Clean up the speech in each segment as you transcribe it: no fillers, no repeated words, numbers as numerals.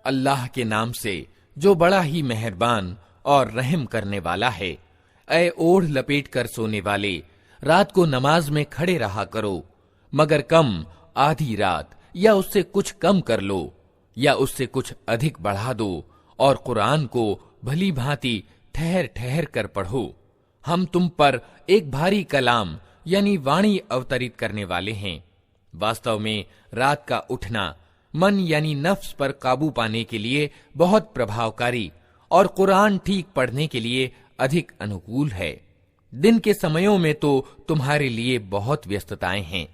अल्लाह के नाम से जो बड़ा ही मेहरबान और रहम करने वाला है। ऐ ओढ़ लपेट कर सोने वाले, रात को नमाज में खड़े रहा करो, मगर कम आधी रात या उससे कुछ कम कर लो या उससे कुछ अधिक बढ़ा दो, और कुरान को भली भांति ठहर ठहर कर पढ़ो। हम तुम पर एक भारी कलाम यानी वाणी अवतरित करने वाले हैं। वास्तव में रात का उठना मन यानी नफ्स पर काबू पाने के लिए बहुत प्रभावकारी और कुरान ठीक पढ़ने के लिए अधिक अनुकूल है। दिन के समयों में तो तुम्हारे लिए बहुत व्यस्तताएं हैं।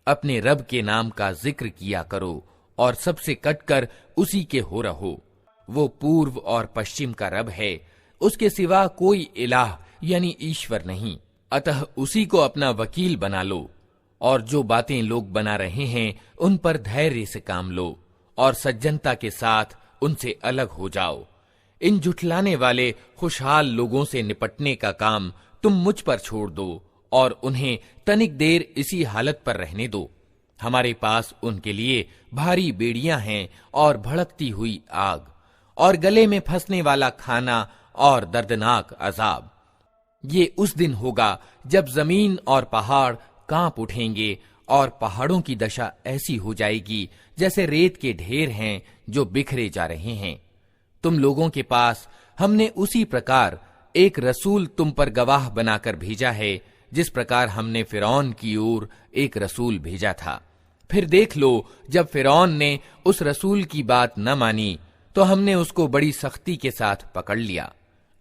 अपने रब के नाम का जिक्र किया करो और सबसे कटकर उसी के हो रहो। वो पूर्व और पश्चिम का रब है, उसके सिवा कोई इलाह यानी ईश्वर नहीं। अतः उसी को अपना वकील बना लो, और जो बातें लोग बना रहे हैं उन पर धैर्य से काम लो और सज्जनता के साथ उनसे अलग हो जाओ। इन जुठलाने वाले खुशहाल लोगों से निपटने का काम तुम मुझ पर छोड़ दो और उन्हें तनिक देर इसी हालत पर रहने दो। हमारे पास उनके लिए भारी बेड़ियां हैं और भड़कती हुई आग और गले में फंसने वाला खाना और दर्दनाक अजाब। ये उस दिन होगा जब जमीन और पहाड़ कांप उठेंगे और पहाड़ों की दशा ऐसी हो जाएगी जैसे रेत के ढेर हैं जो बिखरे जा रहे हैं। तुम लोगों के पास हमने उसी प्रकार एक रसूल तुम पर गवाह बनाकर भेजा है जिस प्रकार हमने फिरौन की ओर एक रसूल भेजा था। फिर देख लो, जब फिरौन ने उस रसूल की बात न मानी तो हमने उसको बड़ी सख्ती के साथ पकड़ लिया।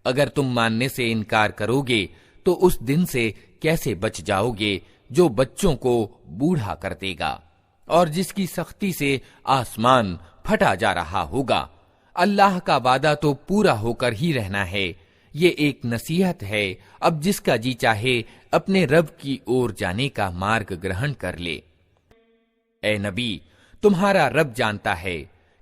अगर तुम मानने से इनकार करोगे तो उस दिन से कैसे बच जाओगे जो बच्चों को बूढ़ा कर देगा और जिसकी सख्ती से आसमान फटा जा रहा होगा। अल्लाह का वादा तो पूरा होकर ही रहना है। ये एक नसीहत है, अब जिसका जी चाहे अपने रब की ओर जाने का मार्ग ग्रहण कर ले। ए नबी, तुम्हारा रब जानता है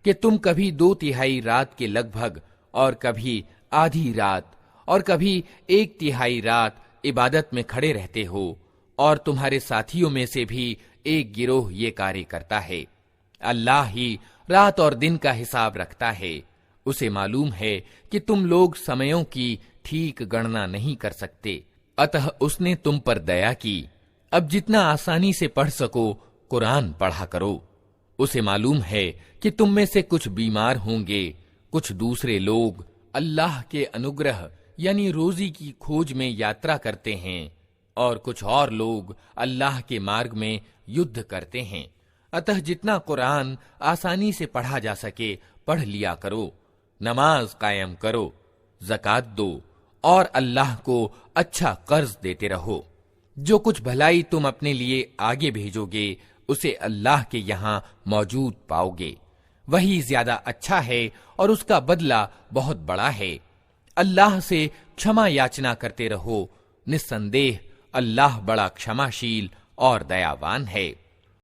कि तुम कभी 2/3 रात के लगभग और कभी आधी रात और कभी 1/3 रात इबादत में खड़े रहते हो, और तुम्हारे साथियों में से भी एक गिरोह ये कार्य करता है। अल्लाह ही रात और दिन का हिसाब रखता है। उसे मालूम है कि तुम लोग समयों की ठीक गणना नहीं कर सकते, अतः उसने तुम पर दया की। अब जितना आसानी से पढ़ सको कुरान पढ़ा करो। उसे मालूम है कि तुम में से कुछ बीमार होंगे, कुछ दूसरे लोग अल्लाह के अनुग्रह यानी रोजी की खोज में यात्रा करते हैं, और कुछ और लोग अल्लाह के मार्ग में युद्ध करते हैं। अतः जितना कुरान आसानी से पढ़ा जा सके पढ़ लिया करो। नमाज कायम करो, ज़कात दो और अल्लाह को अच्छा कर्ज देते रहो। जो कुछ भलाई तुम अपने लिए आगे भेजोगे उसे अल्लाह के यहाँ मौजूद पाओगे। वही ज्यादा अच्छा है और उसका बदला बहुत बड़ा है। अल्लाह से क्षमा याचना करते रहो, निस्संदेह अल्लाह बड़ा क्षमाशील और दयावान है।